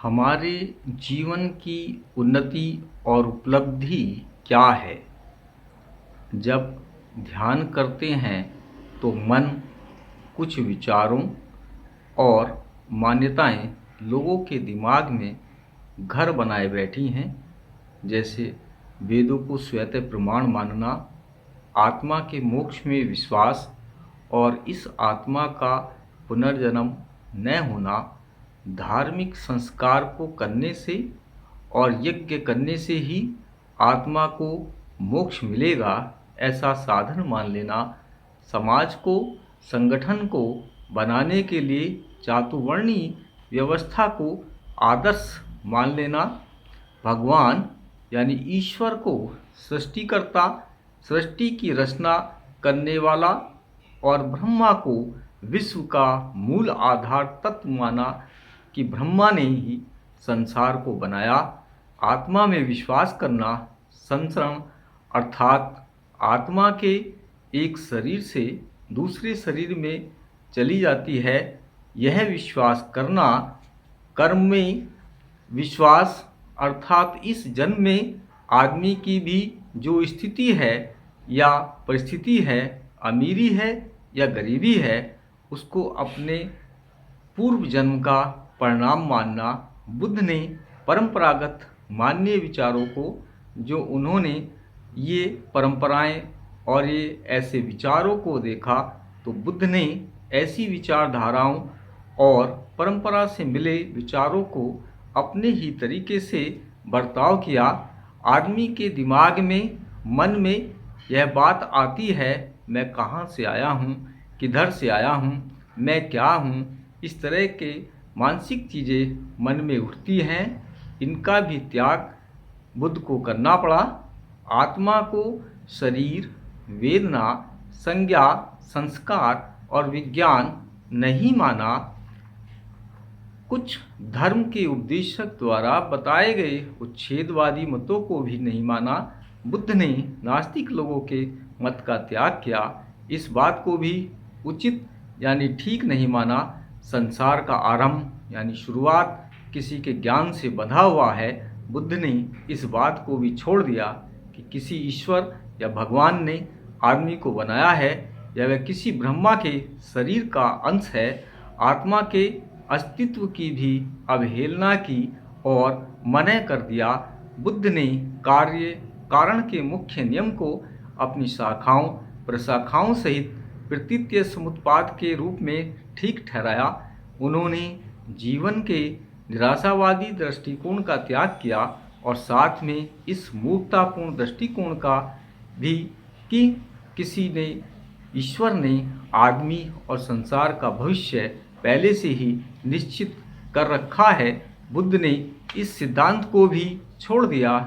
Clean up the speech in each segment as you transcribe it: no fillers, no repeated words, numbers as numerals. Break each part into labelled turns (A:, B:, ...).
A: हमारे जीवन की उन्नति और उपलब्धि क्या है? जब ध्यान करते हैं तो मन कुछ विचारों और मान्यताएं लोगों के दिमाग में घर बनाए बैठी हैं, जैसे वेदों को स्वतः प्रमाण मानना, आत्मा के मोक्ष में विश्वास और इस आत्मा का पुनर्जन्म न होना, धार्मिक संस्कार को करने से और यज्ञ करने से ही आत्मा को मोक्ष मिलेगा, ऐसा साधन मान लेना, समाज को, संगठन को बनाने के लिए चातुर्वर्णीय व्यवस्था को आदर्श मान लेना, भगवान यानी ईश्वर को सृष्टिकर्ता, सृष्टि की रचना करने वाला और ब्रह्मा को विश्व का मूल आधार तत्व माना कि ब्रह्मा ने ही संसार को बनाया। आत्मा में विश्वास करना, संसरण अर्थात आत्मा के एक शरीर से दूसरे शरीर में चली जाती है, यह विश्वास करना। कर्म में विश्वास अर्थात इस जन्म में आदमी की भी जो स्थिति है या परिस्थिति है, अमीरी है या गरीबी है, उसको अपने पूर्व जन्म का परिणाम मानना। बुद्ध ने परंपरागत मान्य विचारों को, जो उन्होंने ये परंपराएं और ये ऐसे विचारों को देखा, तो बुद्ध ने ऐसी विचारधाराओं और परंपरा से मिले विचारों को अपने ही तरीके से बर्ताव किया। आदमी के दिमाग में, मन में यह बात आती है, मैं कहाँ से आया हूँ, किधर से आया हूँ, मैं क्या हूँ, इस तरह के मानसिक चीज़ें मन में उठती हैं। इनका भी त्याग बुद्ध को करना पड़ा। आत्मा को शरीर, वेदना, संज्ञा, संस्कार और विज्ञान नहीं माना। कुछ धर्म के उपदेशक द्वारा बताए गए उच्छेदवादी मतों को भी नहीं माना। बुद्ध ने नास्तिक लोगों के मत का त्याग किया, इस बात को भी उचित यानी ठीक नहीं माना। संसार का आरंभ यानी शुरुआत किसी के ज्ञान से बंधा हुआ है। बुद्ध ने इस बात को भी छोड़ दिया कि किसी ईश्वर या भगवान ने आदमी को बनाया है या वह किसी ब्रह्मा के शरीर का अंश है। आत्मा के अस्तित्व की भी अवहेलना की और मना कर दिया। बुद्ध ने कार्य कारण के मुख्य नियम को अपनी शाखाओं प्रशाखाओं सहित प्रतीत्य समुत्पाद के रूप में ठीक ठहराया। उन्होंने जीवन के निराशावादी दृष्टिकोण का त्याग किया और साथ में इस मूर्खतापूर्ण दृष्टिकोण का भी कि किसी ने, ईश्वर ने आदमी और संसार का भविष्य पहले से ही निश्चित कर रखा है। बुद्ध ने इस सिद्धांत को भी छोड़ दिया।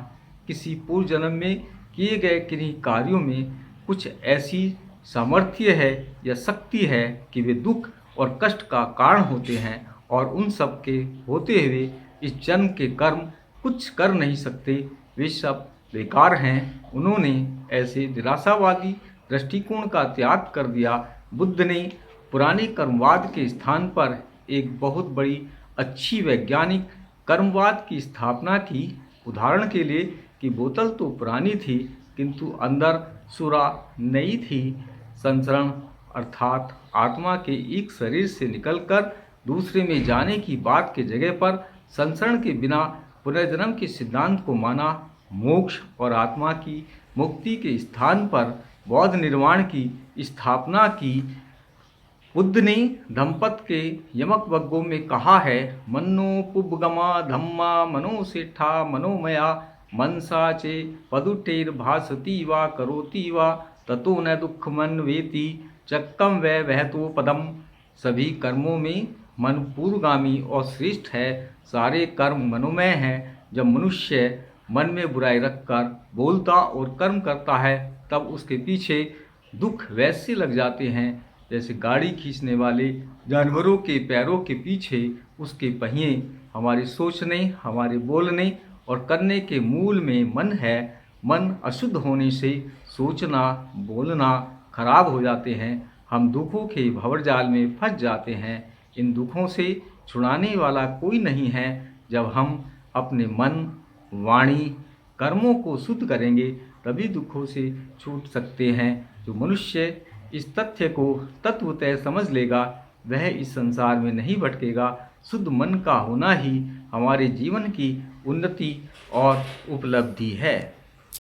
A: किसी पूर्व जन्म में किए गए किन्हीं कार्यों में कुछ ऐसी सामर्थ्य है या शक्ति है कि वे दुख और कष्ट का कारण होते हैं और उन सब के होते हुए इस जन्म के कर्म कुछ कर नहीं सकते, वे सब बेकार हैं। उन्होंने ऐसे निराशावादी दृष्टिकोण का त्याग कर दिया। बुद्ध ने पुराने कर्मवाद के स्थान पर एक बहुत बड़ी अच्छी वैज्ञानिक कर्मवाद की स्थापना की। उदाहरण के लिए कि बोतल तो पुरानी थी किंतु अंदर सुरा नई थी। संसरण अर्थात आत्मा के एक शरीर से निकलकर दूसरे में जाने की बात के जगह पर संसरण के बिना पुनर्जन्म के सिद्धांत को माना। मोक्ष और आत्मा की मुक्ति के स्थान पर बौद्ध निर्वाण की स्थापना की। बुद्ध ने धम्मपद के यमक वग्गों में कहा है, मनो पुब्गमा धम्मा मनोसेठा मनोमया मनसा चे पदुटेर भासती वा करोति वा ततो न दुःखमन वेति चक्कम वै वहतो पदम। सभी कर्मों में मन पूर्वगामी और श्रेष्ठ है। सारे कर्म मनोमय हैं। जब मनुष्य मन में बुराई रखकर बोलता और कर्म करता है, तब उसके पीछे दुख वैसे लग जाते हैं जैसे गाड़ी खींचने वाले जानवरों के पैरों के पीछे उसके पहिए। हमारे सोचने, हमारे बोलने और करने के मूल में मन है। मन अशुद्ध होने से सोचना, बोलना खराब हो जाते हैं। हम दुखों के भंवरजाल में फंस जाते हैं। इन दुखों से छुड़ाने वाला कोई नहीं है। जब हम अपने मन, वाणी, कर्मों को शुद्ध करेंगे तभी दुखों से छूट सकते हैं। जो मनुष्य इस तथ्य को तत्वतः समझ लेगा वह इस संसार में नहीं भटकेगा। शुद्ध मन का होना ही हमारे जीवन की उन्नति और उपलब्धि है।